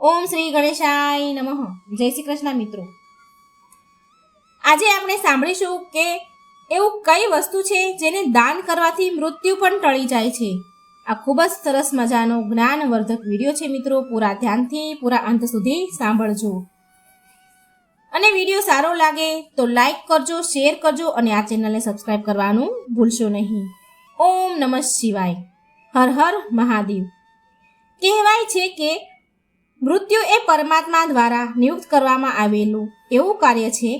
ઓમ શ્રી ગણેશાય નમઃ. જય શ્રી કૃષ્ણ મિત્રો. આજે આપણે સાંભળીશું કે એવું કઈ વસ્તુ છે જેને દાન કરવાથી મૃત્યુ પણ ટળી જાય છે. આ ખૂબ જ સરસ મજાનો જ્ઞાનવર્ધક વિડીયો છે મિત્રો. પૂરા ધ્યાનથી પૂરા અંત સુધી સાંભળજો. અને વિડીયો સારો લાગે તો લાઈક કરજો, શેર કરજો અને આ ચેનલને સબસ્ક્રાઈબ કરવાનું ભૂલશો નહીં. ઓમ નમઃ શિવાય. હર હર મહાદેવ. કહેવાય છે કે મૃત્યુ એ પરમાત્મા દ્વારા નિયુક્ત કરવામાં આવેલું એવું કાર્ય છે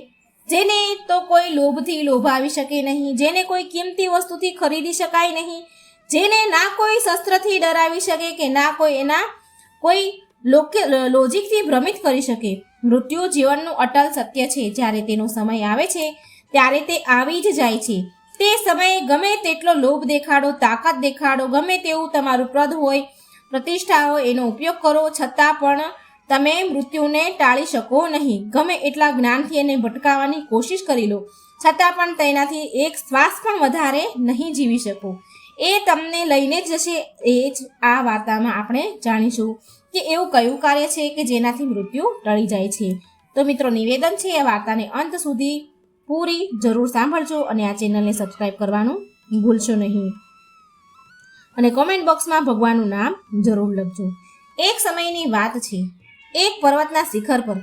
જેને તો કોઈ લોભથી લોભાવી શકે નહીં, જેને કોઈ કિંમતી વસ્તુથી ખરીદી શકાય નહીં, જેને ના કોઈ શસ્ત્રથી ડરાવી શકે કે ના કોઈ એના કોઈ લોજિકથી ભ્રમિત કરી શકે. મૃત્યુ જીવનનું અટલ સત્ય છે. જ્યારે તેનો સમય આવે છે ત્યારે તે આવી જ જાય છે. તે સમયે ગમે તેટલો લોભ દેખાડો, તાકાત દેખાડો, ગમે તેવું તમારું પદ હોય, પ્રતિષ્ઠા હોય, એનો ઉપયોગ કરો, છતાં પણ તમે મૃત્યુને ટાળી શકો નહીં. ગમે એટલા જ્ઞાનથી એને ભટકાવવાની કોશિશ કરી લો, છતાં પણ તેનાથી એક શ્વાસ પણ વધારે નહીં જીવી શકો. એ તમને લઈને જ જશે. એ જ આ વાર્તામાં આપણે જાણીશું કે એવું કયું કાર્ય છે કે જેનાથી મૃત્યુ ટળી જાય છે. તો મિત્રો, નિવેદન છે આ વાર્તાને અંત સુધી પૂરી જરૂર સાંભળજો અને આ ચેનલને સબસ્ક્રાઈબ કરવાનું ભૂલશો નહીં. અને કોમેન્ટ બોક્સમાં ભગવાનનું નામ જરૂર લખજો. એક સમયની વાત છે. એક પર્વતના શિખર પર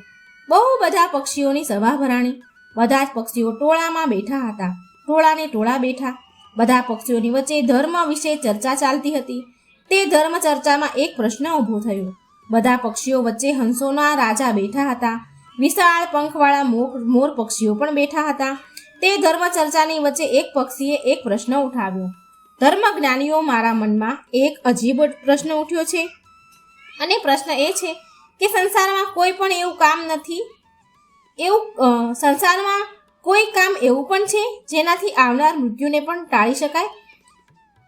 બહુ બધા પક્ષીઓની સભા ભરાણી. બધા જ પક્ષીઓ ટોળામાં બેઠા હતા. ટોળાને ટોળા બેઠા. બધા પક્ષીઓની વચ્ચે ધર્મ વિશે ચર્ચા ચાલતી હતી. તે ધર્મ ચર્ચામાં એક પ્રશ્ન ઊભો થયો. બધા પક્ષીઓ વચ્ચે હંસોના રાજા બેઠા હતા. વિશાળ પંખવાળા મોર પક્ષીઓ પણ બેઠા હતા. તે ધર્મ ચર્ચાની વચ્ચે એક પક્ષીએ એક પ્રશ્ન ઉઠાવ્યો. ધર્મ જ્ઞાનીઓ, મારા મનમાં એક અજીબ પ્રશ્ન ઉઠ્યો છે. અને પ્રશ્ન એ છે કે સંસારમાં કોઈ પણ એવું કામ નથી, સંસારમાં કોઈ કામ એવું પણ છે જેનાથી આવનાર મૃત્યુને પણ ટાળી શકાય?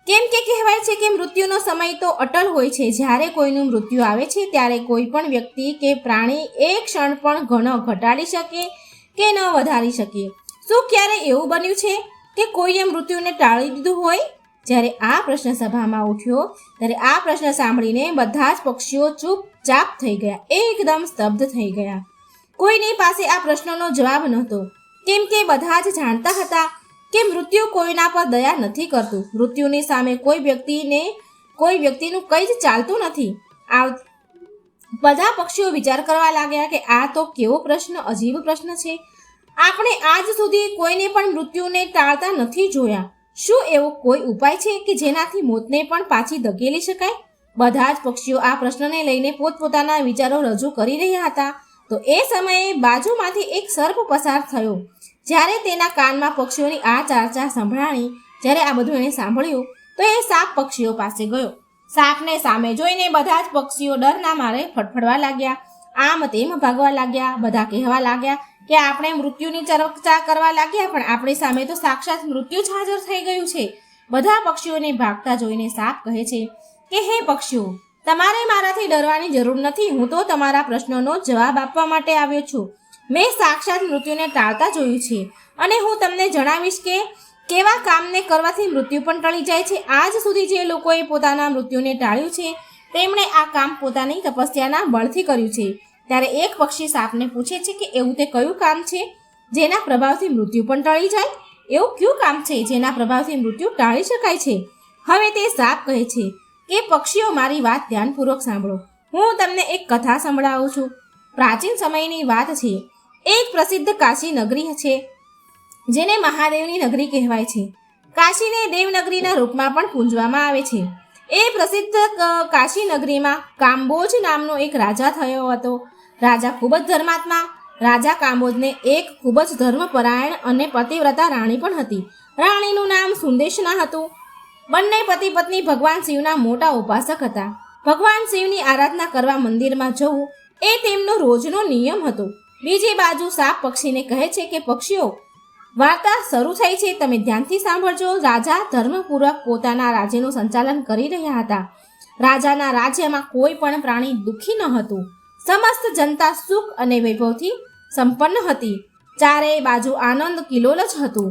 કેમ કે કહેવાય છે કે મૃત્યુનો સમય તો અટલ હોય છે. જ્યારે કોઈનું મૃત્યુ આવે છે ત્યારે કોઈ પણ વ્યક્તિ કે પ્રાણી એક ક્ષણ પણ ઘટાડી શકે કે ન વધારી શકે. શું ક્યારે એવું બન્યું છે કે કોઈએ મૃત્યુને ટાળી દીધું હોય? જ્યારે આ પ્રશ્ન સભામાં ઉઠ્યો ત્યારે આ પ્રશ્ન સાંભળીને બધા જ પક્ષીઓ ચૂપચાપ થઈ ગયા, એકદમ સ્તબ્ધ થઈ ગયા. કોઈની પાસે આ પ્રશ્નનો જવાબ નહોતો, કેમ કે બધા જ જાણતા હતા કે મૃત્યુ કોઈના પર દયા નથી કરતું. મૃત્યુની સામે કોઈ વ્યક્તિનું કંઈ જ ચાલતું નથી. બધા પક્ષીઓ વિચાર કરવા લાગ્યા કે આ તો કેવો પ્રશ્ન, અજીબ પ્રશ્ન છે. આપણે આજ સુધી કોઈને પણ મૃત્યુને ટાળતા નથી જોયા. શું એવો કોઈ ઉપાય છે કે જેનાથી મોતને પણ પાછી ધકેલી શકાય? બધા જ પક્ષીઓ આ પ્રશ્નને લઈને પોતપોતાના વિચારો રજૂ કરી રહ્યા હતા. તો એ સમયે બાજુમાંથી એક સર્પ પસાર થયો. જ્યારે તેના કાનમાં પક્ષીઓની આ ચર્ચા સંભળાણી, જ્યારે આ બધું એણે સાંભળ્યું તો એ સાપ પક્ષીઓ પાસે ગયો. સાપને સામે જોઈને બધા જ પક્ષીઓ ડરના મારે ફડફડવા લાગ્યા, આમ તેમ ભાગવા લાગ્યા. બધા કહેવા લાગ્યા કે આપણે મૃત્યુની ચર્ચા કરવા લાગ્યા પણ આપણી સામે તો સાક્ષાત મૃત્યુ જ હાજર થઈ ગયું છે. બધા પક્ષીઓને ભાગતા જોઈને સાપ કહે છે કે હે પક્ષીઓ, તમારે મારાથી ડરવાની જરૂર નથી. હું તો તમારા પ્રશ્નનો જવાબ આપવા માટે આવ્યો છું. મેં સાક્ષાત મૃત્યુને ટાળતા જોયું છે અને હું તમને જણાવીશ કે કેવા કામને કરવાથી મૃત્યુ પણ ટળી જાય છે. આજ સુધી જે લોકોએ પોતાના મૃત્યુને ટાળ્યું છે તેમણે આ કામ પોતાની તપસ્યાના બળથી કર્યું છે. ત્યારે એક પક્ષી સાપને પૂછે છે કે એવું તે કયું કામ છે જેના પ્રભાવથી મૃત્યુ પણ ટળી જાય? એવું કયું કામ છે જેના પ્રભાવથી મૃત્યુ ટાળી શકાય છે? હવે તે સાપ કહે છે કે પક્ષીઓ, મારી વાત ધ્યાનપૂર્વક સાંભળો. હું તમને એક કથા સંભળાવું છું. પ્રાચીન સમયની વાત છે. એક પ્રસિદ્ધ કાશી નગરી છે જેને મહાદેવની નગરી કહેવાય છે. કાશીને દેવનગરીના રૂપમાં પણ પૂજવામાં આવે છે. એ પ્રસિદ્ધ કાશી નગરીમાં કાંબોજ નામનો એક રાજા થયો હતો. રાજા ખૂબ જ ધર્માત્મા. રાજા કાંબોજને એક ખૂબ જ ધર્મપરાયણ અને પતિવ્રતા રાણી પણ હતી. રાણીનું નામ સુદેશના હતું. બંને પતિ પત્ની ભગવાન શિવના મોટા ઉપાસક હતા. ભગવાન શિવની આરાધના કરવા મંદિરમાં જવું એ તેમનો રોજનો નિયમ હતો. બીજી બાજુ સાપ પક્ષીને કહે છે કે પક્ષીઓ, વાર્તા શરૂ થઈ છે, તમે ધ્યાનથી સાંભળજો. રાજા ધર્મપૂર્વક પોતાના રાજ્યનું સંચાલન કરી રહ્યા હતા. રાજાના રાજ્યમાં કોઈ પણ પ્રાણી દુઃખી ન હતું. સમસ્ત જનતા સુખ અને વૈભવથી સંપન્ન હતી. ચારેય બાજુ આનંદ કિલોલ જ હતું.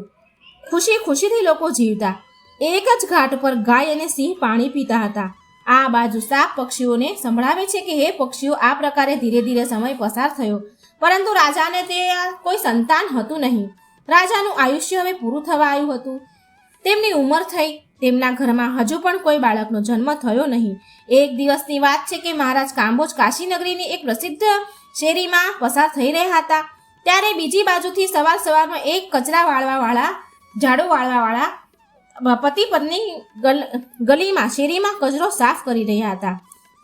ખુશીથી લોકો જીવતા. એક જ ઘાટ પર ગાય અને સિંહ પાણી પીતા હતા. આ બાજુ સાપ પક્ષીઓને સંભળાવે છે કે હે પક્ષીઓ, આ પ્રકારે ધીરે ધીરે સમય પસાર થયો, પરંતુ રાજાને તે કોઈ સંતાન હતું નહીં. રાજાનું આયુષ્ય હવે પૂરું થવા આવ્યું હતું. તેમની ઉંમર થઈ. તેમના ઘરમાં હજુ પણ કોઈ બાળકનો જન્મ થયો નહીં. એક દિવસની વાત છે કે મહારાજ કાંબોજ કાશીનગરીની એક પ્રસિદ્ધ શેરીમાં પસાર થઈ રહ્યા હતા. ત્યારે બીજી બાજુથી સવારમાં એક કચરા વાળવાવાળા, ઝાડુ વાળવાવાળા પતિ પત્ની ગલીમાં શેરીમાં કચરો સાફ કરી રહ્યા હતા.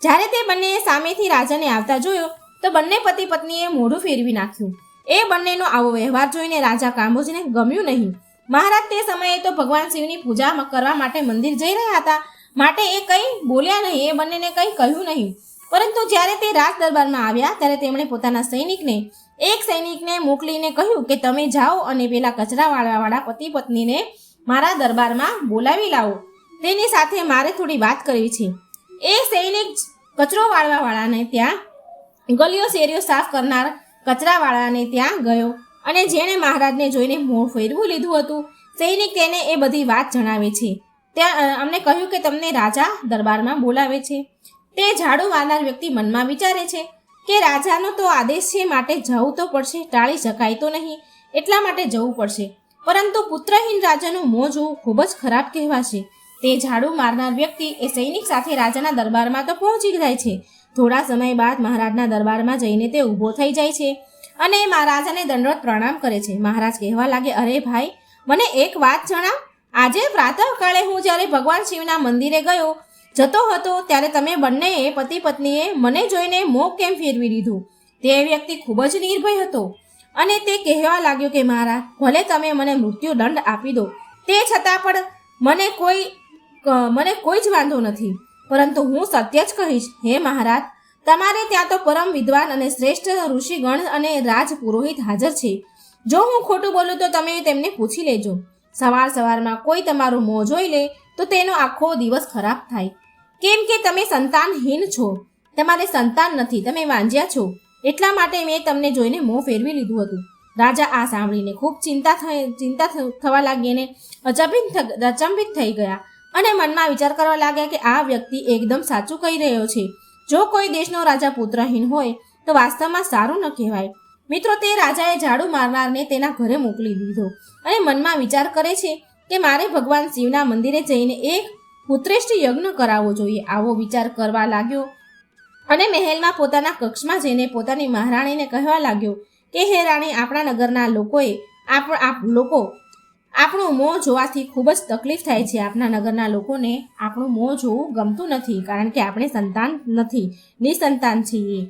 જ્યારે તે બંનેએ સામેથી રાજાને આવતા જોયો તો બંને પતિ પત્નીએ મોઢું ફેરવી નાખ્યું. એ બંનેનો આવો વ્યવહાર જોઈને રાજા કાંબોજને ગમ્યું નહીં. મહારાજ તે સમયે તો ભગવાન શિવની પૂજા કરવા માટે મંદિર જઈ રહ્યા હતા, માટે એ કંઈ બોલ્યા નહીં, એ બંનેને કંઈ કહ્યું નહીં. પરંતુ જ્યારે તે રાજ દરબારમાં આવ્યા ત્યારે તેમણે પોતાના એક સૈનિકને મોકલીને કહ્યું કે તમે જાઓ અને પેલા કચરા વાળવાવાળા પતિ પત્નીને મારા દરબારમાં બોલાવી લાવો, તેની સાથે મારે થોડી વાત કરવી છે. એ સૈનિક કચરો વાળવાવાળાને ત્યાં, ગલીઓ શેરીઓ સાફ કરનાર કચરાવાળાને ત્યાં ગયો અને જેણે મહારાજને જોઈને મોં ફેરવું લીધું હતું, સૈનિક તેને એ બધી વાત જણાવે છે. ત્યાં અમને કહ્યું કે તમને રાજા દરબારમાં બોલાવે છે. તે ઝાડુ વાળનાર વ્યક્તિ મનમાં વિચારે છે કે રાજાનો તો આદેશ છે, માટે જવું તો પડશે, ટાળી શકાય તો નહીં, એટલા માટે જવું પડશે. પરંતુ પુત્રહીન રાજાનું મોં જોવું ખૂબ જ ખરાબ કહેવાશે. તે ઝાડુ મારનાર વ્યક્તિ એ સૈનિક સાથે રાજાના દરબારમાં તો પહોંચી જાય છે. થોડા સમય બાદ મહારાજના દરબારમાં જઈને તે ઊભો થઈ જાય છે અને મહારાજાને દંડવત પ્રણામ કરે છે. મહારાજ કહેવા લાગે, અરે ભાઈ, મને એક વાત જણાવ. આજે પ્રાતઃકાળે હું જ્યારે ભગવાન શિવના મંદિરે જતો હતો ત્યારે તમે બંનેએ પતિ પત્નીએ મને જોઈને મોં કેમ ફેરવી લીધું? તે વ્યક્તિ ખૂબ જ નિર્ભય હતો અને તે કહેવા લાગ્યો કે મહારાજ, ભલે તમે મને મૃત્યુ દંડ આપી દો, તે છતાં પણ મને કોઈ જ વાંધો નથી, પરંતુ હું સત્ય જ કહીશ. હે મહારાજ, તમારે ત્યાં તો પરમ વિદ્વાન અને શ્રેષ્ઠ ઋષિગણ અને રાજ પુરોહિત હાજર છે. જો હું ખોટું બોલું તો તમે તેમને પૂછી લેજો. સવારમાં કોઈ તમારું મોં જોઈ લે તો તેનો આખો દિવસ ખરાબ થાય, કેમ કે તમે સંતાનહીન છો, તમારે સંતાન નથી, તમે વાંજ્યા છો, એટલા માટે મેં તમને જોઈને મોં ફેરવી લીધું હતું. રાજા આ સાંભળીને ખૂબ ચિંતા થવા લાગી અને અચંબિત થઈ ગયા અને મનમાં વિચાર કરવા લાગ્યા કે આ વ્યક્તિ એકદમ સાચું કહી રહ્યો છે. જો કોઈ દેશનો રાજા પુત્રહીન હોય તો વાસ્તવમાં સારું ન કહેવાય. મિત્રો, તે રાજાએ ઝાડુ મારનારને તેના ઘરે મોકલી દીધો અને મનમાં વિચાર કરે છે કે મારે ભગવાન શિવના મંદિરે જઈને એક પુત્રેષ્ઠ યજ્ઞ કરાવવો જોઈએ. આવો વિચાર કરવા લાગ્યો અને મહેલમાં પોતાના કક્ષમાં જઈને પોતાની મહારાણીને કહેવા લાગ્યો કે હે રાણી, આપણા નગરના લોકોએ આપણું મોં જોવાથી ખૂબ જ તકલીફ થાય છે. આપણા નગરના લોકોને આપણું મોં જોવું ગમતું નથી, કારણ કે આપણે સંતાન નથી, નિસંતાન છીએ,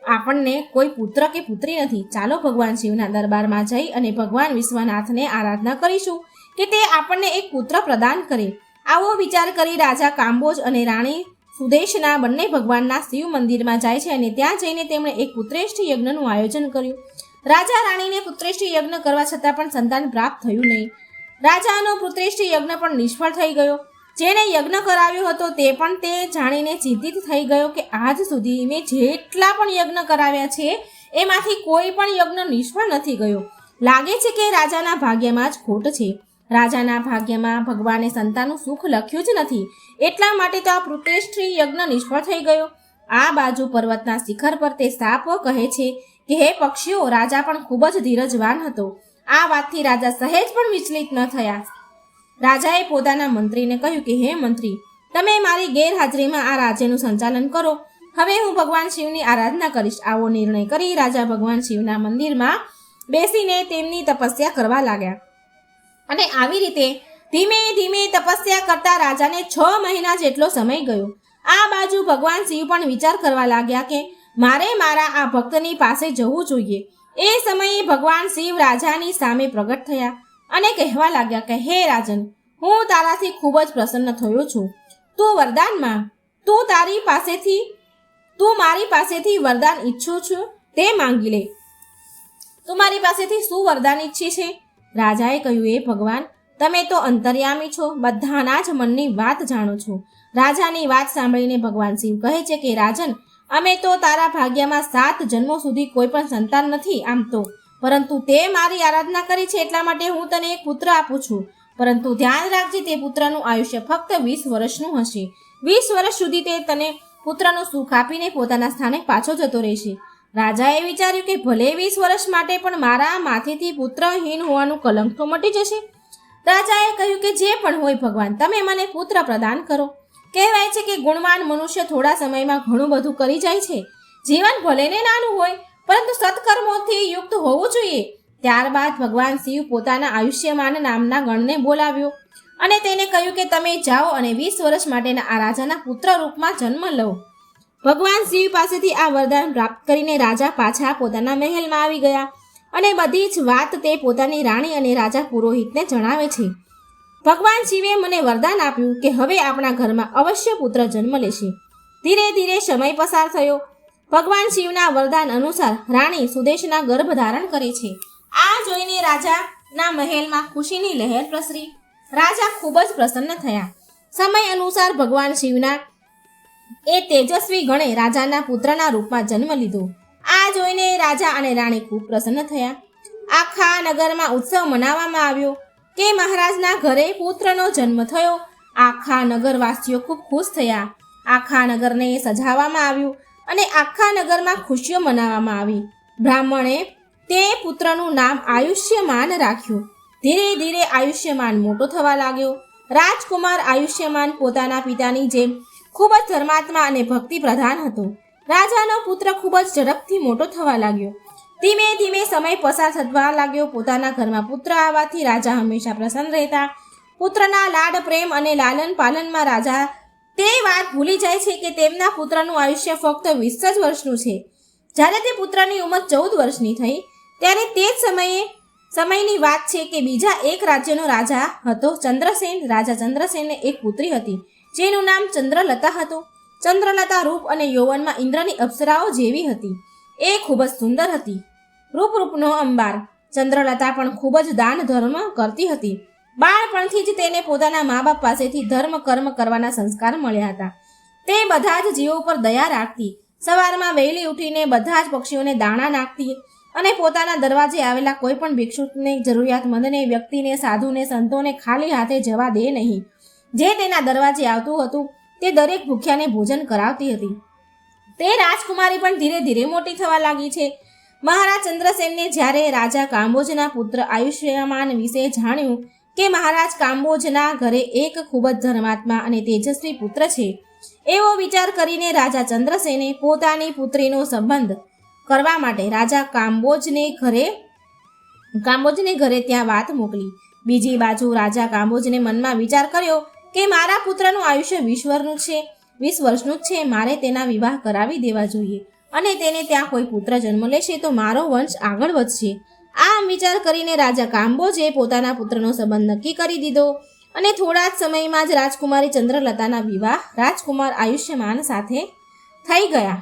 આપણને કોઈ પુત્ર કે પુત્રી નથી. ચાલો ભગવાન શિવના દરબારમાં જઈ અને ભગવાન વિશ્વનાથને આરાધના કરીશું કે તે આપણને એક પુત્ર પ્રદાન કરે. આવો વિચાર કરી રાજા કાંબોજ અને રાણી સુદેશના બંને ભગવાનના શિવ મંદિરમાં જાય છે અને ત્યાં જઈને તેમણે એક પુત્રેષ્ઠ યજ્ઞનું આયોજન કર્યું. રાજા રાણીને પુત્રેષ્ઠ યજ્ઞ કરવા છતાં પણ સંતાન પ્રાપ્ત થયું નહીં. રાજાનો પુત્રેષ્ઠ યજ્ઞ પણ નિષ્ફળ થઈ ગયો. જેણે યજ્ઞ કરાવ્યો હતો તે પણ તે જાણીને ચિંતિત થઈ ગયો કે આજ સુધી મેં જેટલા પણ યજ્ઞ કરાવ્યા છે એમાંથી કોઈ પણ યજ્ઞ નિષ્ફળ નથી ગયો. લાગે છે કે રાજાના ભાગ્યમાં જ ખોટ છે. રાજાના ભાગ્યમાં ભગવાને સંતાનનું સુખ લખ્યું જ નથી, એટલા માટે તો આ પુત્રેષ્ઠ યજ્ઞ નિષ્ફળ થઈ ગયો. આ બાજુ પર્વતના શિખર પર તે સાપ કહે છે કે હે પક્ષીઓ, રાજા પણ ખૂબ જ ધીરજવાન હતો. આ વાતથી રાજા સહેજ પણ વિચલિત ન થયા. રાજાએ પોતાના મંત્રીને કહ્યું કે હે મંત્રી, તમે મારી ગેરહાજરીમાં આ રાજ્યનું સંચાલન કરો. હવે હું ભગવાન શિવની આરાધના કરીશ. આવો નિર્ણય કરી રાજા ભગવાન શિવના મંદિરમાં બેસીને તેમની તપસ્યા કરવા લાગ્યા અને આવી રીતે ધીમે ધીમે તપસ્યા કરતા રાજાને 6 મહિના જેટલો સમય ગયો. આ બાજુ ભગવાન શિવ પણ વિચાર કરવા લાગ્યા કે મારે મારા આ ભક્તની પાસે જવું જોઈએ. એ સમયે ભગવાન શિવ રાજાની સામે પ્રગટ થયા અને કહેવા લાગ્યા કે હે રાજન, હું તારાથી ખૂબ જ પ્રસન્ન થયો છું. તું વરદાન માંગ. તું મારી પાસેથી વરદાન ઈચ્છું છું તે માંગી લે. તું મારી પાસેથી શું વરદાન ઈચ્છે છે? રાજાએ કહ્યું, એ ભગવાન, તમે તો અંતર્યામી છો, બધાના જ મનની વાત જાણો છો. રાજાની વાત સાંભળીને ભગવાન શિવ કહે છે કે રાજન, અમે તો તારા ભાગ્યમાં 7 જન્મો સુધી કોઈ પણ સંતાન નથી આમ તો, પરંતુ તે મારી આરાધના કરી છે એટલા માટે હું તને એક પુત્ર આપું છું. પરંતુ ધ્યાન રાખજે, તે પુત્રનું આયુષ્ય ફક્ત 20 વર્ષનું હશે. 20 વર્ષ સુધી તે તને પુત્રનું સુખ આપીને પોતાના સ્થાને પાછો જતો રહેશે. રાજાએ વિચાર્યું કે ભલે 20 વર્ષ માટે પણ મારા માથેથી પુત્રહીન હોવાનું કલંક તો મટી જશે. રાજાએ કહ્યું કે જે પણ હોય ભગવાન, તમે મને પુત્ર પ્રદાન કરો. કહેવાય છે કે ગુણવાન મનુષ્ય થોડા સમયમાં ઘણું બધું કરી જાય છે. જીવન ભલે ને નાનું હોય પરંતુ સત્કર્મોથી યુક્ત હોવું જોઈએ. ત્યારબાદ ભગવાન શિવ પોતાના આયુષ્યમાન નામના ગણને બોલાવ્યો અને તેને કહ્યું કે તમે જાઓ અને 20 વર્ષ માટેના આ રાજાના પુત્ર રૂપમાં જન્મ લો. ભગવાન શિવ પાસેથી આ વરદાન પ્રાપ્ત કરીને રાજા પાછા પોતાના મહેલમાં આવી ગયા અને બધી જ વાત તે પોતાની રાણી અને રાજા પુરોહિતને જણાવે છે. ભગવાન શિવે મને વરદાન આપ્યું કે હવે આપણા ઘરમાં અવશ્ય પુત્ર જન્મ લેશે. ધીરે ધીરે સમય પસાર થયો. ભગવાન શિવના વરદાન અનુસાર રાણી સુદેશના ગર્ભ ધારણ કરે છે. આ જોઈને રાજાના મહેલમાં ખુશીની લહેર પ્રસરી. રાજા ખૂબ જ પ્રસન્ન થયા. સમય અનુસાર ભગવાન શિવના એ તેજસ્વી ગણે રાજાના પુત્રના રૂપમાં જન્મ લીધો. આ જોઈને રાજા અને રાણી ખૂબ પ્રસન્ન થયા. આખા નગરમાં ઉત્સવ મનાવવામાં આવ્યો કે મહારાજના ઘરે પુત્રનો જન્મ થયો. આખા નગરવાસીઓ ખૂબ ખુશ થયા. આખા નગરને સજાવવામાં આવ્યું અને આખા નગરમાં ખુશીઓ મનાવવામાં આવી. બ્રાહ્મણે તે પુત્રનું નામ આયુષ્યમાન રાખ્યું. ધીરે ધીરે આયુષ્યમાન મોટો થવા લાગ્યો. રાજકુમાર આયુષ્યમાન પોતાના પિતાની જેમ ખૂબ જ ધર્માત્મા અને ભક્તિ પ્રધાન હતો. રાજાનો પુત્ર ખૂબ જ ઝડપથી મોટો થવા લાગ્યો. ધીમે ધીમે સમય પસાર થવા લાગ્યો. પોતાના ઘરમાં પુત્ર આવવાથી રાજા હંમેશા પ્રસન્ન રહેતા. પુત્રના લાડ પ્રેમ અને લાલન પાલનમાં રાજા તે વાત ભૂલી જાય છે કે તેમના પુત્રનું આયુષ્ય ફક્ત 20 જ વર્ષનું છે. જ્યારે તે પુત્રની ઉંમર 14 વર્ષની થઈ ત્યારે તે જ સમયની વાત છે કે બીજા એક રાજ્યનો રાજા હતો ચંદ્રસેન. રાજા ચંદ્રસેનને એક પુત્રી હતી જેનું નામ ચંદ્રલતા હતું. ચંદ્રલતા રૂપ અને યૌવનમાં ઇન્દ્રની અપ્સરાઓ જેવી હતી. એ ખૂબ જ સુંદર હતી, રૂપનો અંબાર. ચંદ્રલતા પણ ખૂબ જ દાન ધર્મ કરતી હતી. બાળપણથી જ તેને પોતાના મા બાપ પાસેથી ધર્મ કર્મ કરવાના સંસ્કાર મળ્યા હતા. તે બધા જ જીવો પર દયા રાખતી. સવારમાં વહેલી ઉઠીને બધા જ પક્ષીઓને દાણા નાખતી અને પોતાના દરવાજે આવેલા કોઈ પણ ભિક્ષુકને, જરૂરિયાતમંદને, વ્યક્તિને, સાધુને, સંતોને ખાલી હાથે જવા દે નહીં. જે તેના દરવાજે આવતું હતું તે દરેક ભૂખ્યાને ભોજન કરાવતી હતી. તે રાજકુમારી પણ ધીરે ધીરે મોટી થવા લાગી છે. મહારાજ ચંદ્રસેનને જ્યારે રાજા કાંબોજના પુત્ર આયુષ્યમાન વિશે જાણ્યું કે મહારાજ કાંબોજના ઘરે એક ખૂબ જ ધર્માત્મા અને તેજસ્વી પુત્ર છે, એવો વિચાર કરીને રાજા ચંદ્રસેને પોતાની પુત્રીનો સંબંધ કરવા માટે રાજા કાંબોજને ઘરે ત્યાં વાત મોકલી. બીજી બાજુ રાજા કાંબોજને મનમાં વિચાર કર્યો કે મારા પુત્રનું આયુષ્ય 20 વર્ષનું જ છે. મારે તેના વિવાહ કરાવી દેવા જોઈએ અને તેને ત્યાં કોઈ પુત્ર જન્મ લેશે તો મારો વંશ આગળ વધશે. આમ વિચાર કરીને રાજા કાંબોજે પોતાના પુત્રનો સંબંધ નક્કી કરી દીધો અને થોડા જ સમયમાં જ રાજકુમારી ચંદ્રલતાના વિવાહ રાજકુમાર આયુષ્યમાન સાથે થઈ ગયા.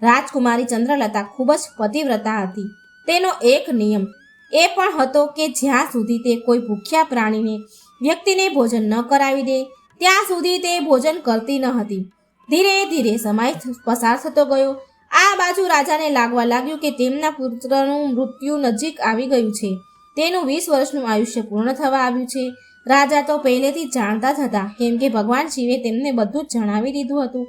રાજકુમારી ચંદ્રલતા ખૂબ જ પતિવ્રતા હતી. તેનો એક નિયમ એ પણ હતો કે જ્યાં સુધી તે કોઈ ભૂખ્યા પ્રાણીને, વ્યક્તિને ભોજન ન કરાવી દે ત્યાં સુધી તે ભોજન કરતી ન હતી. ધીરે ધીરે સમય પસાર થતો ગયો. આ બાજુ રાજાને લાગવા લાગ્યું કે તેમના પુત્રનું મૃત્યુ નજીક આવી ગયું છે. તેનું 20 વર્ષનું આયુષ્ય પૂર્ણ થવા આવ્યું છે. રાજા તો પહેલેથી જાણતા જ હતા, કેમ કે ભગવાન શિવે તેમને બધું જ જણાવી દીધું હતું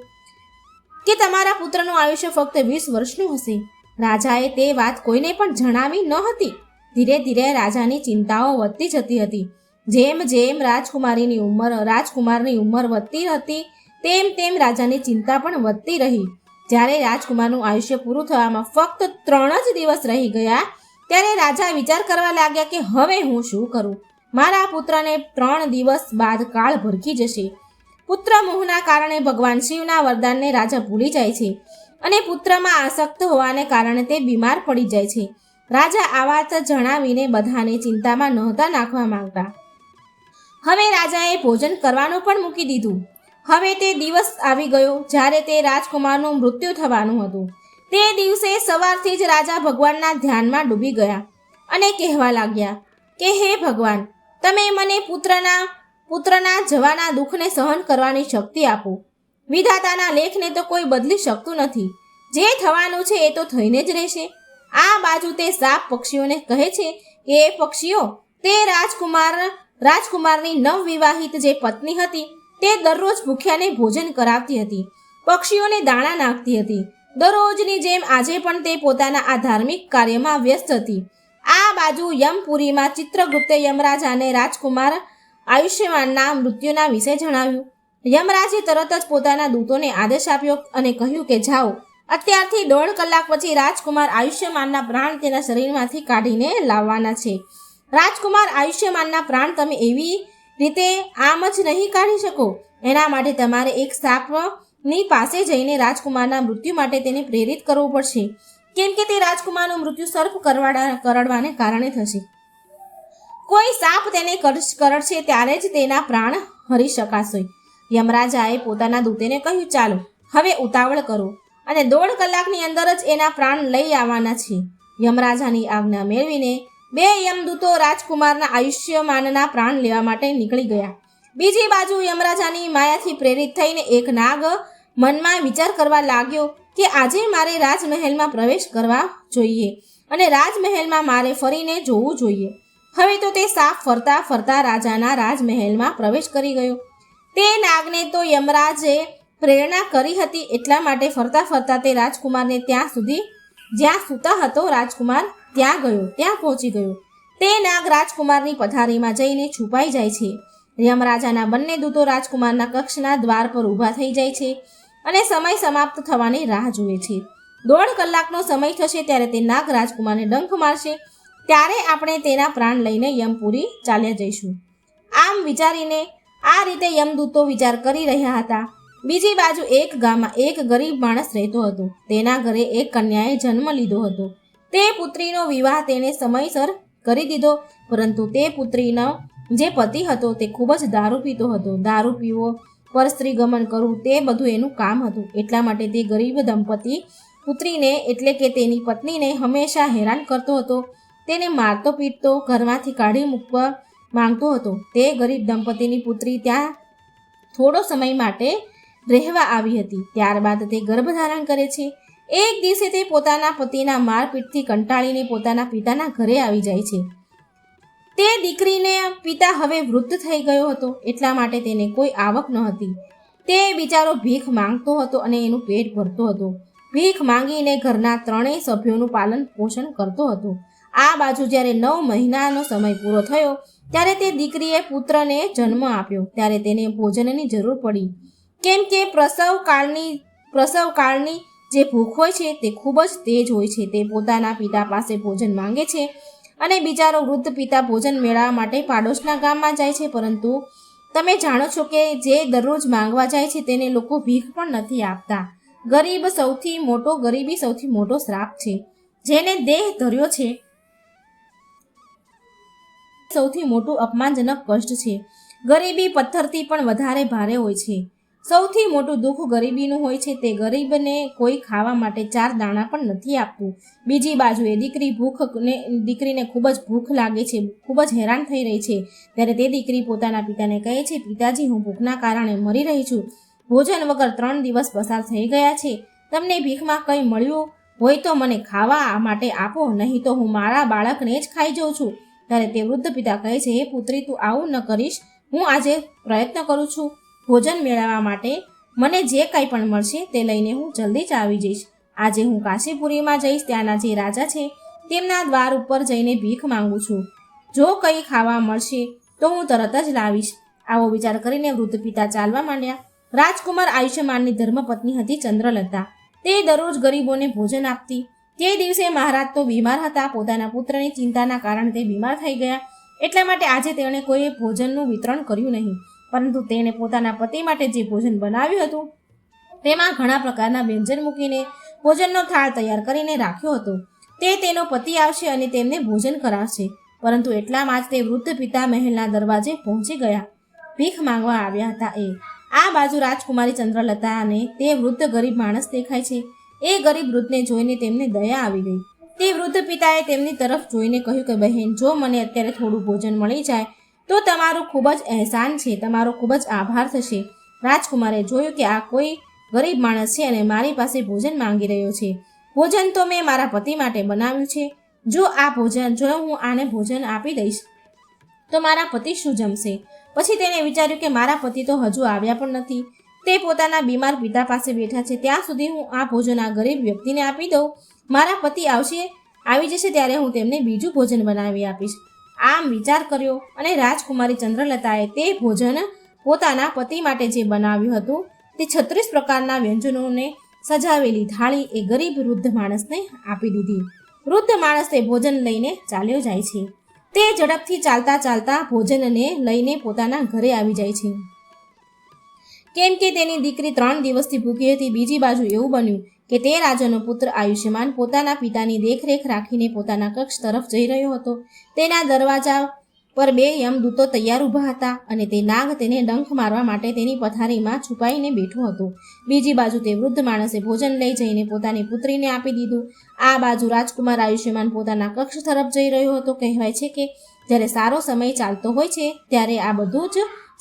કે તમારા પુત્રનું આયુષ્ય ફક્ત 20 વર્ષનું હશે. રાજાએ તે વાત કોઈને પણ જણાવી ન હતી. ધીરે ધીરે રાજાની ચિંતાઓ વધતી જતી હતી. જેમ જેમ રાજકુમારની ઉંમર વધતી હતી તેમ તેમ રાજાની ચિંતા પણ વધતી રહી. જ્યારે રાજકુમારનું આયુષ્ય પૂરું થવામાં ફક્ત 3 જ દિવસ રહી ગયા ત્યારે રાજા વિચાર કરવા લાગ્યા કે હવે હું શું કરું? મારા પુત્રને 3 દિવસ બાદ કાળ ભરખી જશે. પુત્ર મોહના કારણે ભગવાન શિવના વરદાનને રાજા ભૂલી જાય છે અને પુત્રમાં આસક્ત હોવાને કારણે તે બીમાર પડી જાય છે. રાજા આ વાત જણાવીને બધાને ચિંતામાં નહોતા નાખવા માંગતા. હવે રાજાએ ભોજન કરવાનું પણ મૂકી દીધું. હવે તે દિવસ આવી ગયો જ્યારે તે રાજકુમારનું મૃત્યુ થવાનું હતું. તે દિવસે સવારથી જ રાજા ભગવાનના ધ્યાનમાં ડૂબી ગયા અને કહેવા લાગ્યા કે હે ભગવાન, તમે મને પુત્રના જવાના દુઃખને સહન કરવાની શક્તિ આપો. વિધાતાના લેખને તો કોઈ બદલી શકતું નથી. જે થવાનું છે એ તો થઈને જ રહેશે. આ બાજુ તે સાપ પક્ષીઓને કહે છે કે એ પક્ષીઓ, તે રાજકુમારની નવવિવાહિત જે પત્ની હતી તે દરરોજ ભૂખ્યાને ભોજન કરાવતી હતી, પક્ષીઓને દાણા નાખતી હતી. દરરોજની જેમ આજે પણ તે પોતાના આ ધાર્મિક કાર્યમાં વ્યસ્ત હતી. આ બાજુ યમપુરીમાં ચિત્રગુપ્તે યમરાજાને રાજકુમાર આયુષ્યમાનના મૃત્યુના વિશે જણાવ્યું. યમરાજે તરત જ પોતાના દૂતોને આદેશ આપ્યો અને કહ્યું કે જાઓ, અત્યારથી 1.5 કલાક પછી રાજકુમાર આયુષ્યમાનના પ્રાણ તેના શરીરમાંથી કાઢીને લાવવાના છે. રાજકુમાર આયુષ્યમાનના પ્રાણ તમે એવી રીતે આમ જ નહીં કાઢી શકો. એના માટે તમારે એક સાપની પાસે જઈને રાજકુમારના મૃત્યુ માટે તેને પ્રેરિત કરવું પડશે, કેમ કે તે રાજકુમારનું મૃત્યુ સર્પ કરડવાને કારણે થશે. કોઈ સાપ તેને કરડશે ત્યારે જ તેના પ્રાણ હરી શકાશે. યમરાજાએ પોતાના દૂતને કહ્યું, ચાલો હવે ઉતાવળ કરો અને 1.5 કલાકની અંદર જ એના પ્રાણ લઈ આવવાના છે. યમરાજાની આજ્ઞા મેળવીને 2 યમદૂતો રાજકુમારના આયુષ્યમાનના પ્રાણ લેવા માટે નીકળી ગયા. બીજી બાજુ યમરાજાની માયાથી પ્રેરિત થઈને એક નાગ મનમાં વિચાર કરવા લાગ્યો કે આજે મારે રાજમહેલમાં પ્રવેશ કરવા જોઈએ અને રાજમહેલમાં મારે ફરીને જોવું જોઈએ. હવે તો તે સાપ ફરતા ફરતા રાજાના રાજમહેલમાં પ્રવેશ કરી ગયો. તે નાગને તો યમરાજે પ્રેરણા કરી હતી, એટલા માટે ફરતા ફરતા તે રાજકુમારને જ્યાં સૂતા હતો રાજકુમાર ત્યાં પહોંચી ગયો. તે નાગ રાજકુમારની પથારીમાં જઈને છુપાઈ જાય છે. યમરાજાના બંને દૂતો રાજકુમારના કક્ષના દ્વાર પર ઊભા થઈ જાય છે અને સમય સમાપ્ત થવાની રાહ જુએ છે. 1.5 કલાકનો સમય થશે ત્યારે તે નાગ રાજકુમારને ડંખ મારશે, ત્યારે આપણે તેના પ્રાણ લઈને યમપુરી ચાલ્યા જઈશું. આમ વિચારીને આ રીતે યમદૂતો વિચાર કરી રહ્યા હતા. બીજી બાજુ એક ગામમાં એક ગરીબ માણસ રહેતો હતો. તેના ઘરે એક કન્યાએ જન્મ લીધો હતો. તે પુત્રીનો વિવાહ તેણે સમયસર કરી દીધો, પરંતુ તે પુત્રીનો જે પતિ હતો તે ખૂબ જ દારૂ પીતો હતો. દારૂ પીવો, પરસ્ત્રી ગમન કરવું તે બધું એનું કામ હતું. એટલા માટે તે ગરીબ દંપતી પુત્રીને એટલે કે તેની પત્નીને હંમેશા હેરાન કરતો હતો. તેને મારતો પીટતો, ઘરમાંથી કાઢી મૂકવા માંગતો હતો. તે ગરીબ દંપતીની પુત્રી ત્યાં થોડો સમય માટે રહેવા આવી હતી. ત્યારબાદ તે ગર્ભધારણ કરે છે. એક દિવસે તે પોતાના પતિના મારપીટથી કંટાળીને પોતાના પિતાના ઘરે આવી જાય છે. તે દીકરીને પિતા હવે વૃદ્ધ થઈ ગયો હતો, એટલા માટે તેને કોઈ આવક ન હતી. તે બિચારો ભીખ માંગતો હતો અને એનું પેટ ભરતો હતો. ભીખ માંગીને ઘરના 3 સભ્યોનું પાલન પોષણ કરતો હતો. આ બાજુ જ્યારે 9 મહિનાનો સમય પૂરો થયો ત્યારે તે દીકરીએ પુત્રને જન્મ આપ્યો. ત્યારે તેને ભોજનની જરૂર પડી, કેમ કે પ્રસવકાળની જે ભૂખ હોય છે તે ખૂબ જ તેજ હોય છે. તે પોતાના પિતા પાસે ભોજન માંગે છે અને બિચારો વૃદ્ધ પિતા ભોજન મેળવવા માટે પાડોશના ગામમાં જાય છે. પરંતુ તમે જાણો છો કે જે દરરોજ માંગવા જાય છે તેને લોકો ભીખ પણ નથી આપતા. ગરીબી સૌથી મોટો શ્રાપ છે. જેને દેહ ધર્યો છે સૌથી મોટું અપમાનજનક કષ્ટ છે. ગરીબી પથ્થરથી પણ વધારે ભારે હોય છે. સૌથી મોટું દુઃખ ગરીબીનું હોય છે. તે ગરીબને કોઈ ખાવા માટે 4 દાણા પણ નથી આપતું. બીજી બાજુએ દીકરીને ખૂબ જ ભૂખ લાગે છે, ખૂબ જ હેરાન થઈ રહી છે. ત્યારે તે દીકરી પોતાના પિતાને કહે છે, પિતાજી, હું ભૂખના કારણે મરી રહી છું. ભોજન વગર 3 દિવસ પસાર થઈ ગયા છે. તમને ભીખમાં કંઈ મળ્યું હોય તો મને ખાવા માટે આપો, નહીં તો હું મારા બાળકને જ ખાઈ જાઉં છું. ત્યારે તે વૃદ્ધ પિતા કહે છે, હે પુત્રી, તું આવું ન કરીશ. હું આજે પ્રયત્ન કરું છું ભોજન મેળવવા માટે. મને જે કંઈ પણ મળશે તે લઈને હું જલ્દી જ આવી જઈશ. આજે હું કાશીપુરીમાં જઈશ. ત્યાંના જે રાજા છે તેમના દ્વાર ઉપર જઈને ભીખ માંગુ છું. જો કંઈ ખાવા મળશે તો હું તરત જ લાવીશ. આવો વિચાર કરીને વૃદ્ધ પિતા ચાલવા માંડ્યા. રાજકુમાર આયુષ્યમાનની ધર્મપત્ની હતી ચંદ્રલતા. તે દરરોજ ગરીબોને ભોજન આપતી. તે દિવસે મહારાજ તો બીમાર હતા. પોતાના પુત્રની ચિંતાના કારણે તે બીમાર થઈ ગયા. એટલા માટે આજે તેણે કોઈ ભોજનનું વિતરણ કર્યું નહીં, પરંતુ તેણે પોતાના પતિ માટે જે ભોજન બનાવ્યું હતું તેમાં ઘણા પ્રકારના વ્યંજન મૂકીને ભોજનનો થાળ તૈયાર કરીને રાખ્યો હતો. તે તેનો પતિ આવશે અને તેમને ભોજન કરાવશે. પરંતુ એટલામાં જ તે વૃદ્ધ પિતા મહેલના દરવાજે પહોંચી ગયા. ભીખ માંગવા આવ્યા હતા એ. આ બાજુ રાજકુમારી ચંદ્રલતા અને તે વૃદ્ધ ગરીબ માણસ દેખાય છે. એ ગરીબ વૃદ્ધને જોઈને તેમને દયા આવી ગઈ. તે વૃદ્ધ પિતાએ તેમની તરફ જોઈને કહ્યું કે બહેન, જો મને અત્યારે થોડું ભોજન મળી જાય તો તમારું ખૂબ જ અહેસાન છે, તમારો ખૂબ જ આભાર થશે. રાજકુમારે જોયું કે આ કોઈ ગરીબ માણસ છે અને મારી પાસે ભોજન માંગી રહ્યો છે. ભોજન તો મેં મારા પતિ માટે બનાવ્યું છે. જો હું આને ભોજન આપી દઈશ તો મારા પતિ શું જમશે? પછી તેને વિચાર્યું કે મારા પતિ તો હજુ આવ્યા પણ નથી. તે પોતાના બીમાર પિતા પાસે બેઠા છે, ત્યાં સુધી હું આ ભોજન આ ગરીબ વ્યક્તિને આપી દઉં. મારા પતિ આવી જશે ત્યારે હું તેમને બીજું ભોજન બનાવી આપીશ. આમ વિચાર કર્યો અને રાજકુમારી ચંદ્રલતાએ તે ભોજન પોતાના પતિ માટે જે બનાવ્યું હતું તે 36 પ્રકારના વ્યંજનોને સજાવેલી થાળી એ ગરીબ વૃદ્ધ માણસને આપી દીધી. વૃદ્ધ માણસ તે ભોજન લઈને ચાલ્યો જાય છે. તે ઝડપથી ચાલતા ચાલતા ભોજનને લઈને પોતાના ઘરે આવી જાય છે, કેમ કે તેની દીકરી 3 દિવસથી ભૂખી હતી. બીજી બાજુ એવું બન્યું કે તે રાજાનો પુત્ર આયુષ્યમાન પોતાના પિતાની દેખરેખ રાખીને પોતાના કક્ષ તરફ જઈ રહ્યો હતો. તેના દરવાજા પર 2 યમદૂતો તૈયાર ઊભા હતા અને તે નાગ તેને ડંખ મારવા માટે તેની પથારીમાં છુપાઈને બેઠો હતો. બીજી બાજુ તે વૃદ્ધ માણસે ભોજન લઈ જઈને પોતાની પુત્રીને આપી દીધું. આ બાજુ રાજકુમાર આયુષ્યમાન પોતાના કક્ષ તરફ જઈ રહ્યો હતો. કહેવાય છે કે જ્યારે સારો સમય ચાલતો હોય છે ત્યારે આ બધું જ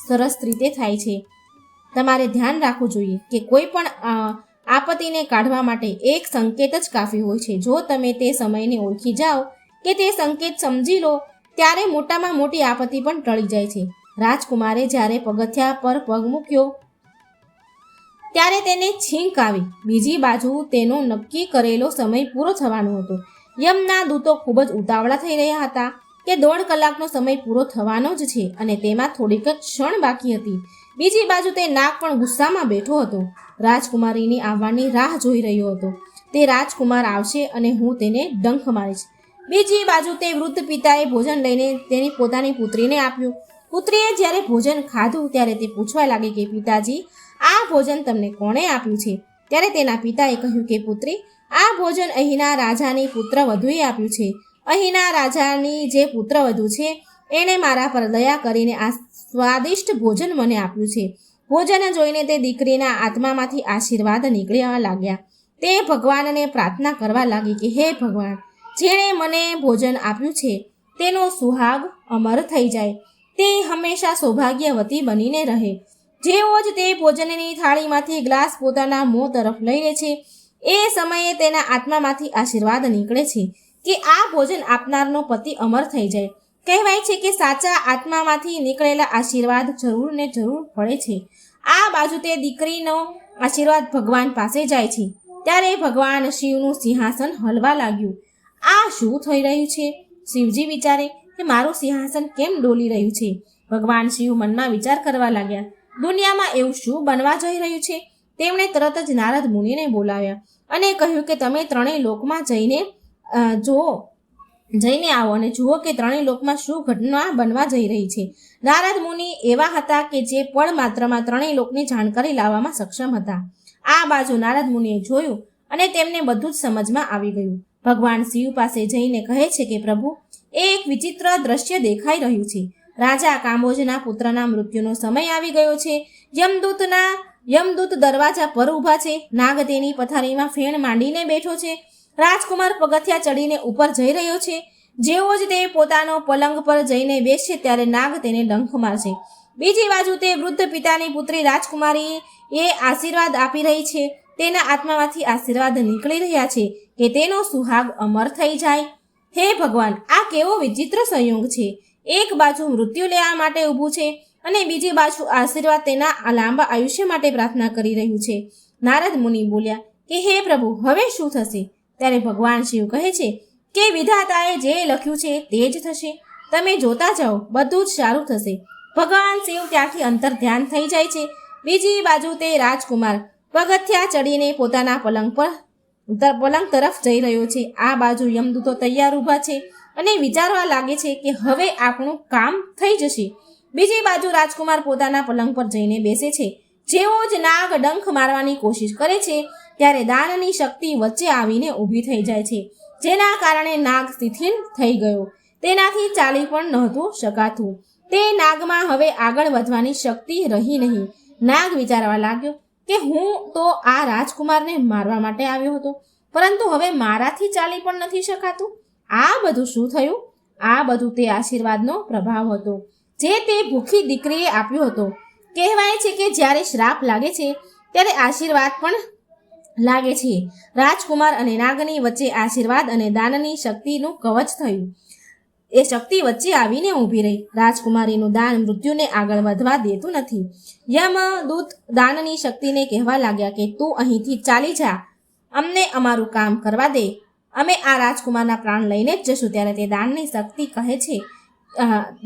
સરસ રીતે થાય છે. તમારે ધ્યાન રાખવું જોઈએ કે કોઈ પણ આપત્તિને કાઢવા માટે એક સંકેત જ કાફી હોય છે. જો તમે તે સમયને ઓળખી જાઓ કે તે સંકેત સમજી લો ત્યારે મોટામાં મોટી આપત્તિ પણ ટળી જાય છે. રાજકુમારે જ્યારે પગથિયા પર પગ મૂક્યો ત્યારે તેને છીંક આવી. બીજી બાજુ તેનો નક્કી કરેલો સમય પૂરો થવાનો હતો. યમના દૂતો ખૂબ જ ઉતાવળા થઈ રહ્યા હતા કે 1.5 કલાકનો સમય પૂરો થવાનો જ છે અને તેમાં થોડીક જ ક્ષણ બાકી હતી. બીજી બાજુ તે નાગ પણ ગુસ્સામાં બેઠો હતો. રાજકુમારીની આવવાની રાહ જોઈ રહ્યો હતો. તે રાજકુમાર આવશે અને હું તેને ડંખ મારીશ. બીજી બાજુ તે વૃદ્ધ પિતાએ ભોજન લઈને તેની પોતાની પુત્રીને આપ્યું. પુત્રીએ જ્યારે ભોજન ખાધું ત્યારે તે પૂછવા લાગી કે પિતાજી, આ ભોજન તમને કોણે આપ્યું છે? ત્યારે તેના પિતાએ કહ્યું કે પુત્રી, આ ભોજન અહીંના રાજાની પુત્રવધૂએ આપ્યું છે. અહીંના રાજાની જે પુત્રવધુ છે એણે મારા પર દયા કરીને આ સ્વાદિષ્ટ ભોજન મને આપ્યું છે. ભોજન જોઈને તે દીકરીના આત્મામાંથી આશીર્વાદ નીકળવા લાગ્યા. તે ભગવાનને પ્રાર્થના કરવા લાગી કે હે ભગવાન, જેણે મને ભોજન આપ્યું છે તેનો સુહાગ અમર થઈ જાય. તે હંમેશા સૌભાગ્યવતી બનીને રહે. જેવો જ તે ભોજનની થાળીમાંથી ગ્લાસ પોતાના મોં તરફ લઈ લે છે એ સમયે તેના આત્મામાંથી આશીર્વાદ નીકળે છે કે આ ભોજન આપનારનો પતિ અમર થઈ જાય. કહેવાય છે કે સાચા આત્મામાંથી નીકળેલા આશીર્વાદ જરૂર ને જરૂર પડે છે. આ બાજુ તે દીકરીનો આશીર્વાદ ભગવાન પાસે જાય છે ત્યારે ભગવાન શિવનું સિંહાસન હલવા લાગ્યું. આ શું થઈ રહ્યું છે? શિવજી વિચારે કે મારું સિંહાસન કેમ ડોલી રહ્યું છે? ભગવાન શિવ મનમાં વિચાર કરવા લાગ્યા, દુનિયામાં એવું શું બનવા જઈ રહ્યું છે? તેમણે તરત જ નારદ મુનિને બોલાવ્યા અને કહ્યું કે તમે 3 લોકમાં જઈને આવો અને જુઓ કે 3 લોકમાં શું ઘટના બનવા જઈ રહી છે. નારદ મુનિ એવા હતા કે જે પળ માત્રમાં 3 લોકની જાણકારી લાવવામાં સક્ષમ હતા. આ બાજુ નારદ મુનિએ જોયું અને તેમને બધું જ સમજમાં આવી ગયું. ભગવાન શિવ પાસે જઈને કહે છે કે પ્રભુ, એક વિચિત્ર દ્રશ્ય દેખાઈ રહ્યું છે. રાજા કાંબોજના પુત્રના મૃત્યુનો સમય આવી ગયો છે. યમદૂત દરવાજા પર ઊભા છે. નાગ તેની પથારીમાં ફેણ માંડીને બેઠો છે. રાજકુમાર પગથિયા ચડીને ઉપર જઈ રહ્યો છે. જેવો જ તે પોતાનો પલંગ પર જઈને બેસશે ત્યારે નાગ તેને ડંખ મારશે. બીજી બાજુ તે વૃદ્ધ પિતાની પુત્રી રાજકુમારી એ આશીર્વાદ આપી રહી છે. તેના આત્મામાંથી આશીર્વાદ નીકળી રહ્યા છે કે તેનો સુહાગ અમર થઈ જાય. હે ભગવાન, આ કેવો વિચિત્ર સંયોગ છે! એક બાજુ મૃત્યુ લેવા માટે ઊભું છે અને બીજી બાજુ આશીર્વાદ તેના લાંબા આયુષ્ય માટે પ્રાર્થના કરી રહ્યું છે. નારદ મુનિ બોલ્યા કે હે પ્રભુ, હવે શું થશે? ત્યારે ભગવાન શિવ કહે છે કે વિધાતાએ જે લખ્યું છે તે જ થશે. તમે જોતા જાઓ, બધું જ સારું થશે. ભગવાન શિવ ત્યાંથી અંતર ધ્યાન થઈ જાય છે. બીજી બાજુ તે રાજકુમાર પગથિયા ચડીને પોતાના પલંગ તરફ જઈ રહ્યો છે. આ બાજુ યમદૂતો તૈયાર ઊભા છે અને વિચારવા લાગે છે કે હવે આપણું કામ થઈ જશે. બીજી બાજુ રાજકુમાર પોતાના પલંગ પર જઈને બેસે છે. જેવો જ નાગ ડંખ મારવાની કોશિશ કરે છે ત્યારે દાનની શક્તિ વચ્ચે આવીને ઊભી થઈ જાય છે, જેના કારણે નાગ શિથિલ થઈ ગયો. તેનાથી ચાલી પણ નહોતું શકાતું. તે નાગમાં હવે આગળ વધવાની શક્તિ રહી નહીં. નાગ વિચારવા લાગ્યો કે હું તો આ રાજકુમારને મારવા માટે આવ્યો હતો, પરંતુ હવે મારાથી ચાલી પણ નથી શકાતું. આ બધું શું થયું? આ બધું તે આશીર્વાદનો પ્રભાવ હતો જે તે ભૂખી દીકરીએ આપ્યો હતો. કહેવાય છે કે જ્યારે શ્રાપ લાગે છે ત્યારે આશીર્વાદ પણ લાગે છે. રાજકુમાર અને નાગની વચ્ચે આશીર્વાદ અને દાનની શક્તિનું કવચ થયું. એ શક્તિ વચ્ચે આવીને ઊભી રહી. રાજકુમારીનું દાન મૃત્યુને આગળ વધવા દેતું નથી. યમદૂત દાનની શક્તિને કહેવા લાગ્યા કે તું અહીંથી ચાલી જા, અમને અમારું કામ કરવા દે, અમે આ રાજકુમારના પ્રાણ લઈને જ જશું. ત્યારે તે દાનની શક્તિ કહે છે,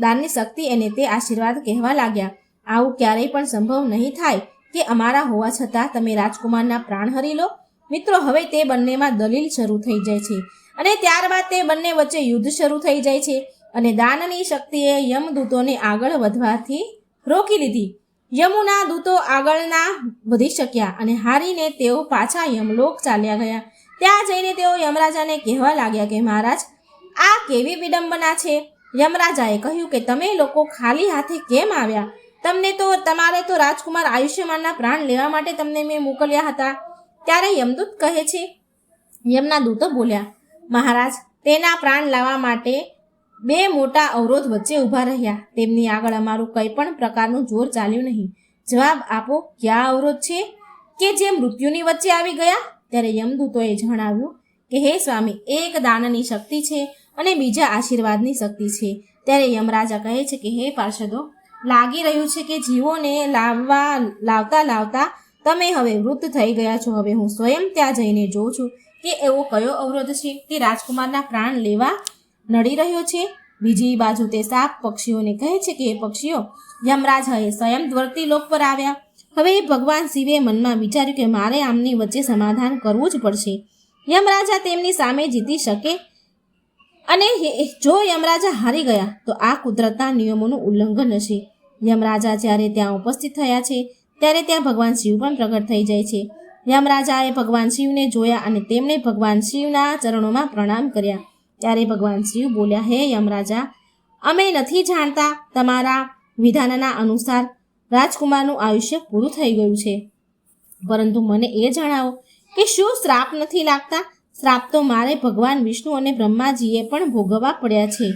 દાનની શક્તિ એને તે આશીર્વાદ કહેવા લાગ્યા, આવું ક્યારેય પણ સંભવ નહીં થાય કે અમારા હોવા છતાં તમે રાજકુમારના પ્રાણ હરી લો. મિત્રો, હવે તે બંનેમાં દલીલ શરૂ થઈ જાય છે અને ત્યારબાદ તે બંને વચ્ચે યુદ્ધ શરૂ થઈ જાય છે અને દાનની શક્તિએ યમદૂતોને આગળ વધવાથી રોકી લીધી. યમુના દૂતો આગળ ના વધી શક્યા અને હારીને તેઓ પાછા યમલોક ચાલ્યા ગયા. ત્યાં જઈને તેઓ યમરાજાને કહેવા લાગ્યા કે મહારાજ, આ કેવી વિડંબના છે. યમરાજાએ કહ્યું કે તમે લોકો ખાલી હાથે કેમ આવ્યા? તમારે તો રાજકુમાર આયુષ્યમાનના પ્રાણ લેવા માટે તમને મેં મોકલ્યા હતા. ત્યારે યમદૂત કહે છે, યમના દૂતો બોલ્યા, મહારાજ, તેના પ્રાણ લાવવા માટે 2 મોટા અવરોધ વચ્ચે ઊભા રહ્યા. તેમની આગળ અમારું કંઈ પણ પ્રકારનું જોર ચાલ્યું નહીં. જવાબ આપો, ક્યાં અવરોધ છે કે જે મૃત્યુની વચ્ચે આવી ગયા? ત્યારે યમદૂતોએ જણાવ્યું કે હે સ્વામી, એક દાનની શક્તિ છે અને બીજા આશીર્વાદની શક્તિ છે. ત્યારે યમરાજા કહે છે કે હે પાર્ષદો, લાગી રહ્યું છે કે જીવોને લાવતા તમે હવે વૃદ્ધ થઈ ગયા છો. હવે હું સ્વયં ત્યાં જઈને જોઉં છું કે એવો કયો અવરોધ છે તે રાજકુમારના પ્રાણ લેવા નડી રહ્યો છે. બીજી બાજુ તે સાપ પક્ષીઓને કહે છે કે એ પક્ષીઓ, યમરાજ હવે સ્વયં ધરતી લોક પર આવ્યા. હવે ભગવાન શિવે મનમાં વિચાર્યું કે મારે આમની વચ્ચે સમાધાન કરવું જ પડશે. યમરાજા તેમની સામે જીતી શકે અને જો યમરાજા હારી ગયા તો આ કુદરતના નિયમોનું ઉલ્લંઘન હશે. યમરાજા જ્યારે ત્યાં ઉપસ્થિત થયા છે ત્યારે ત્યાં ભગવાન શિવ પણ પ્રગટ થઈ જાય છે. યમરાજાએ ભગવાન શિવને જોયા અને તેમણે ભગવાન શિવના ચરણોમાં પ્રણામ કર્યા. ત્યારે ભગવાન શિવ બોલ્યા, હે યમરાજા, અમે નથી જાણતા તમારા વિધાનના અનુસાર રાજકુમારનું આયુષ્ય પૂરું થઈ ગયું છે, પરંતુ મને એ જણાવો કે શું શ્રાપ નથી લાગતા? શ્રાપ તો મારે ભગવાન વિષ્ણુ અને બ્રહ્માજીએ પણ ભોગવવા પડ્યા છે.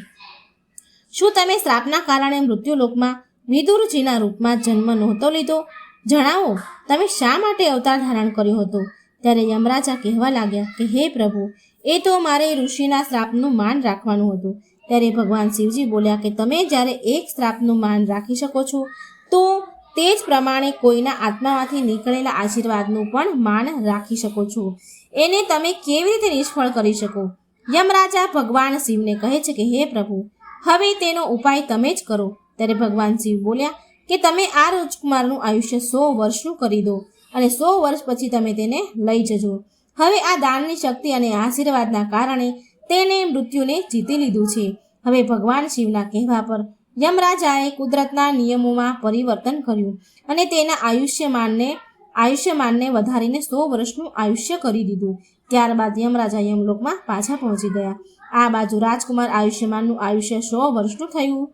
શું તમે શ્રાપના કારણે મૃત્યુલોકમાં વિદુરજીના રૂપમાં જન્મ નહોતો લીધો? જણાવો, તમે શા માટે અવતાર ધારણ કર્યો હતો? ત્યારે યમરાજા કહેવા લાગ્યા કે હે પ્રભુ, એ તો મારે ઋષિના શ્રાપનું માન રાખવાનું હતું. ત્યારે ભગવાન શિવજી બોલ્યા કે તમે જ્યારે એક શ્રાપનું માન રાખી શકો છો તો તે જ પ્રમાણે કોઈના આત્મામાંથી નીકળેલા આશીર્વાદનું પણ માન રાખી શકો છો. એને તમે કેવી રીતે નિષ્ફળ કરી શકો? યમરાજા ભગવાન શિવને કહે છે કે હે પ્રભુ, હવે તેનો ઉપાય તમે જ કરો. ત્યારે ભગવાન શિવ બોલ્યા કે તમે આ રાજકુમારનું આયુષ્ય 100 વર્ષનું કરી દો અને 100 વર્ષ પછી તમે તેને લઈ જજો. હવે આ દાનની શક્તિ અને આશીર્વાદના કારણે તેને મૃત્યુને જીતી લીધું છે. હવે ભગવાન શિવના કહેવા પર યમરાજાએ કુદરતના નિયમોમાં પરિવર્તન કર્યું અને તેના આયુષ્યમાનને વધારીને 100 વર્ષનું આયુષ્ય કરી દીધું. ત્યારબાદ યમરાજા યમલોકમાં પાછા પહોંચી ગયા. આ બાજુ રાજકુમાર આયુષ્યમાનનું આયુષ્ય 100 વર્ષનું થયું.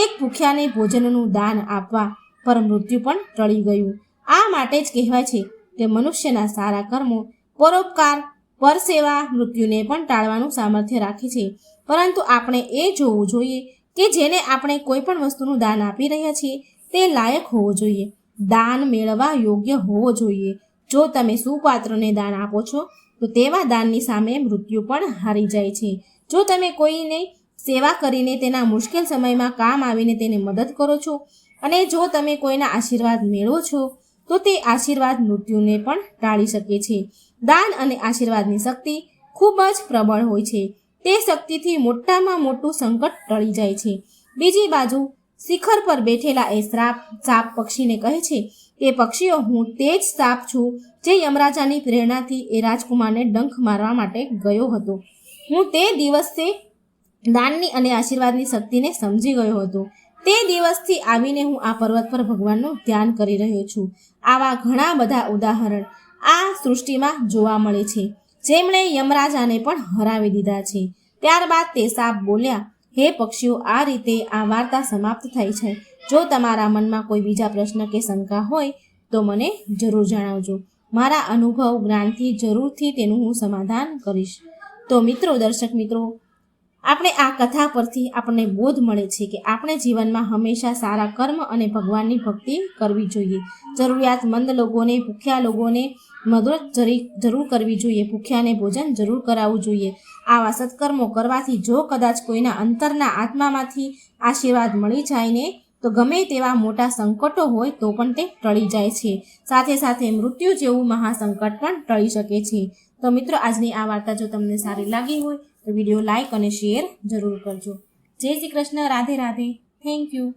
એક ભૂખ્યાને ભોજનનું દાન આપવા પર મૃત્યુ પણ ટળી ગયું. આ માટે જ કહેવાય છે કે મનુષ્યના સારા કર્મો, પરોપકાર, પરસેવા મૃત્યુને પણ ટાળવાનું સામર્થ્ય રાખે છે. પરંતુ આપણે એ જોવું જોઈએ કે જેને આપણે કોઈ પણ વસ્તુનું દાન આપી રહ્યા છીએ તે લાયક હોવો જોઈએ, દાન મેળવવા યોગ્ય હોવો જોઈએ. જો તમે સુપાત્રને દાન આપો છો તો તેવા દાનની સામે મૃત્યુ પણ હારી જાય છે. જો તમે કોઈને સેવા કરીને તેના મુશ્કેલ સમયમાં કામ આવીને તેને મદદ કરો છો અને જો તમે કોઈના આશીર્વાદ મેળવો છો તો તે આશીર્વાદ મૃત્યુને પણ ટાળી શકે છે. દાન અને આશીર્વાદની શક્તિ ખૂબ જ પ્રબળ હોય છે. તે શક્તિથી મોટામાં મોટું સંકટ ટળી જાય છે. બીજી બાજુ શિખર પર બેઠેલા એ સાપ પક્ષીને કહે છે કે પક્ષીઓ, હું તે જ સાપ છું જે યમરાજાની પ્રેરણાથી એ રાજકુમારને ડંખ મારવા માટે ગયો હતો. હું તે દિવસે દાનની અને આશીર્વાદની શક્તિને સમજી ગયો હતો. તે દિવસથી આવીને હું આ પર્વત પર ભગવાનનું ધ્યાન કરી રહ્યો છું. આવા ઘણા બધા ઉદાહરણ આ સૃષ્ટિમાં જોવા મળે છે, જેમણે યમરાજાને પણ હરાવી દીધા છે. ત્યારબાદ તે સાપ બોલ્યા, હે પક્ષીઓ, આ રીતે આ વાર્તા સમાપ્ત થઈ છે. જો તમારા મનમાં કોઈ બીજા પ્રશ્ન કે શંકા હોય તો મને જરૂર જણાવજો. મારા અનુભવ જ્ઞાનથી જરૂરથી તેનું હું સમાધાન કરીશ. તો મિત્રો, દર્શક મિત્રો, આપણે આ કથા પરથી આપણને બોધ મળે છે કે આપણે જીવનમાં હંમેશા સારા કર્મ અને ભગવાનની ભક્તિ કરવી જોઈએ. જરૂરિયાતમંદ લોકોને, ભૂખ્યા લોકોને મદદ જરૂર કરવી જોઈએ. ભૂખ્યાને ભોજન જરૂર કરાવવું જોઈએ. આવા સત્કર્મો કરવાથી જો કદાચ કોઈના અંતરના આત્મામાંથી આશીર્વાદ મળી જાય ને તો ગમે તેવા મોટા સંકટો હોય તો પણ તે ટળી જાય છે. સાથે સાથે મૃત્યુ જેવું મહાસંકટ પણ ટળી શકે છે. તો મિત્રો, આજની આ વાર્તા જો તમને સારી લાગી હોય તો વિડીયો લાઈક અને શેર જરૂર કરજો. જય શ્રી કૃષ્ણ. રાધે રાધે. Thank you.